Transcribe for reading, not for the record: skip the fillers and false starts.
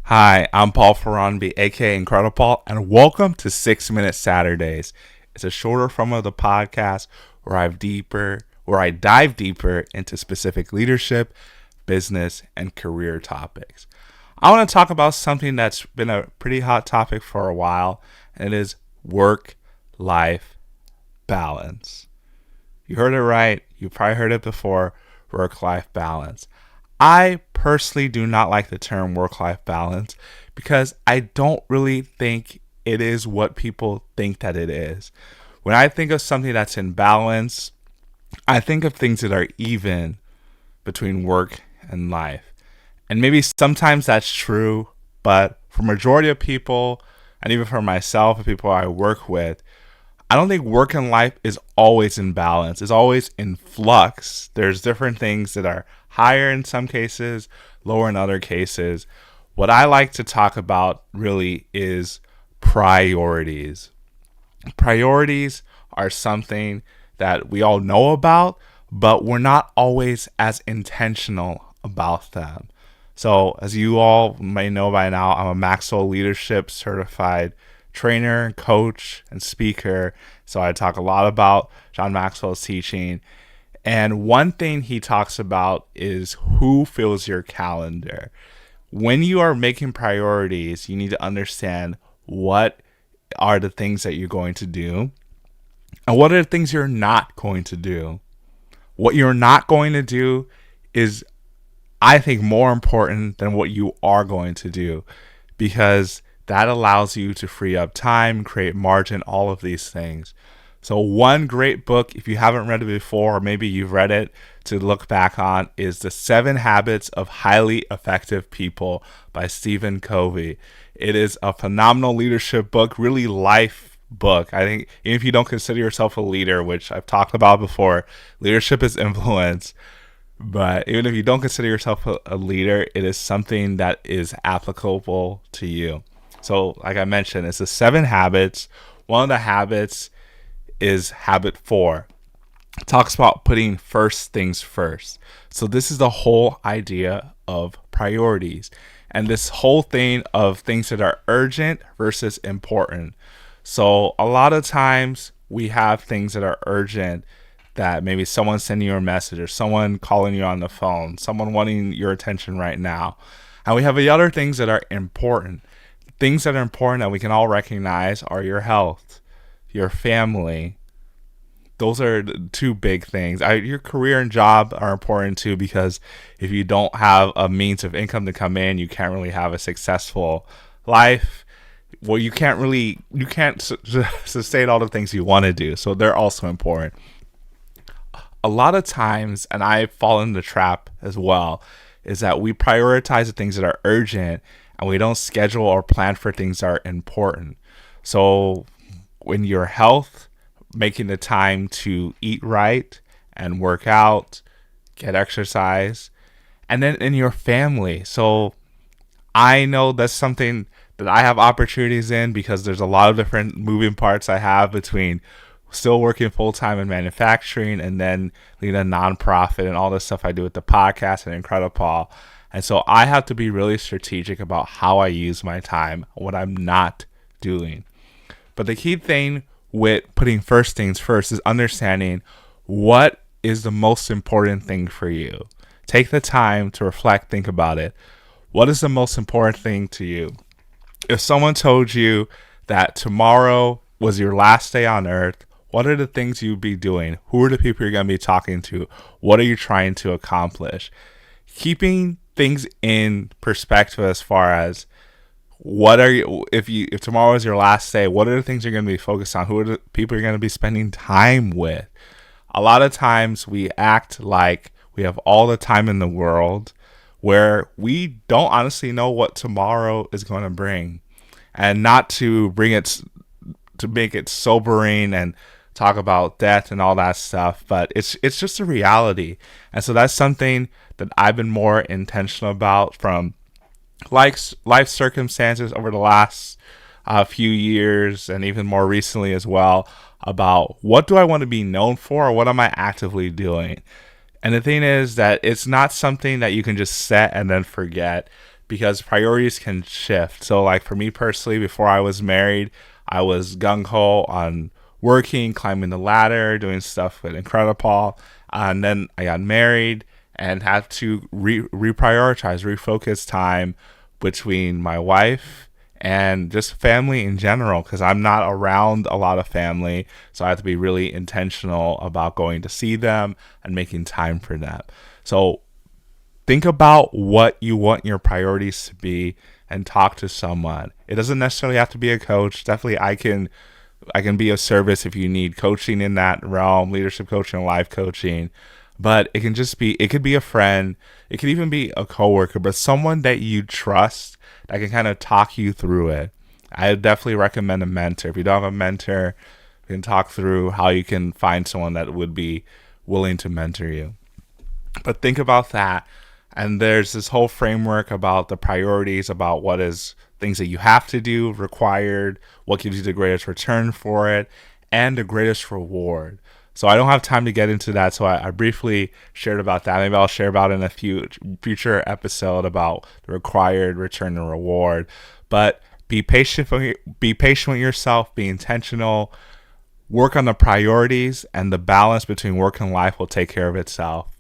Hi, I'm Paul Ferranby, aka IncrediPaul, and welcome to 6 Minute Saturdays. It's a shorter form of the podcast where I dive deeper into specific leadership, business, and career topics. I want to talk about something that's been a pretty hot topic for a while, and it is work-life balance. You heard it right. You probably heard it before, work-life balance. I personally do not like the term work-life balance because I don't really think it is what people think that it is. When I think of something that's in balance, I think of things that are even between work and life. And maybe sometimes that's true, but for majority of people, and even for myself and people I work with, I don't think work and life is always in balance. It's always in flux. There's different things that are higher in some cases, lower in other cases. What I like to talk about really is priorities. Priorities are something that we all know about, but we're not always as intentional about them. So, as you all may know by now, I'm a Maxwell Leadership Certified trainer, coach, and speaker. So I talk a lot about John Maxwell's teaching. And one thing he talks about is who fills your calendar. When you are making priorities, you need to understand what are the things that you're going to do and what are the things you're not going to do. What you're not going to do is, I think, more important than what you are going to do, because that allows you to free up time, create margin, all of these things. So one great book, if you haven't read it before, or maybe you've read it to look back on, is The 7 Habits of Highly Effective People by Stephen Covey. It is a phenomenal leadership book, really life book. I think even if you don't consider yourself a leader, which I've talked about before, leadership is influence. But even if you don't consider yourself a leader, it is something that is applicable to you. So, like I mentioned, it's the 7 habits. One of the habits is habit 4. It talks about putting first things first. So this is the whole idea of priorities and this whole thing of things that are urgent versus important. So a lot of times we have things that are urgent, that maybe someone sending you a message or someone calling you on the phone, someone wanting your attention right now. And we have the other things that are important. Things that are important that we can all recognize are your health, your family. Those are the 2 big things. Your career and job are important too, because if you don't have a means of income to come in, you can't really have a successful life. Well, you can't sustain all the things you want to do. So they're also important. A lot of times, and I fall in the trap as well, is that we prioritize the things that are urgent and we don't schedule or plan for things that are important. So in your health, making the time to eat right and work out, get exercise, and then in your family. So I know that's something that I have opportunities in, because there's a lot of different moving parts I have between still working full-time in manufacturing and then leading a nonprofit and all this stuff I do with the podcast and IncrediPaul. And so I have to be really strategic about how I use my time, what I'm not doing. But the key thing with putting first things first is understanding what is the most important thing for you. Take the time to reflect, think about it. What is the most important thing to you? If someone told you that tomorrow was your last day on earth, what are the things you'd be doing? Who are the people you're going to be talking to? What are you trying to accomplish? Keeping things in perspective as far as if tomorrow is your last day, what are the things you're going to be focused on? Who are the people you're going to be spending time with? A lot of times we act like we have all the time in the world, where we don't honestly know what tomorrow is going to bring. And not to make it sobering and talk about death and all that stuff, but it's just a reality. And so that's something that I've been more intentional about from life circumstances over the last few years, and even more recently as well, about what do I want to be known for, or what am I actively doing. And the thing is that it's not something that you can just set and then forget. because priorities can shift. So like for me personally, before I was married, I was gung-ho on working, climbing the ladder, doing stuff with IncrediPaul. And then I got married and had to reprioritize, refocus time between my wife and just family in general, because I'm not around a lot of family. So I have to be really intentional about going to see them and making time for them. So think about what you want your priorities to be and talk to someone. It doesn't necessarily have to be a coach. Definitely I can be of service if you need coaching in that realm, leadership coaching, life coaching. But it could be a friend, it could even be a coworker, but someone that you trust that can kind of talk you through it. I definitely recommend a mentor. If you don't have a mentor, you can talk through how you can find someone that would be willing to mentor you. But think about that. And there's this whole framework about the priorities, about what is things that you have to do, required, what gives you the greatest return for it, and the greatest reward. So I don't have time to get into that, so I briefly shared about that. Maybe I'll share about it in a future episode about the required return and reward. But be patient with yourself, be intentional, work on the priorities, and the balance between work and life will take care of itself.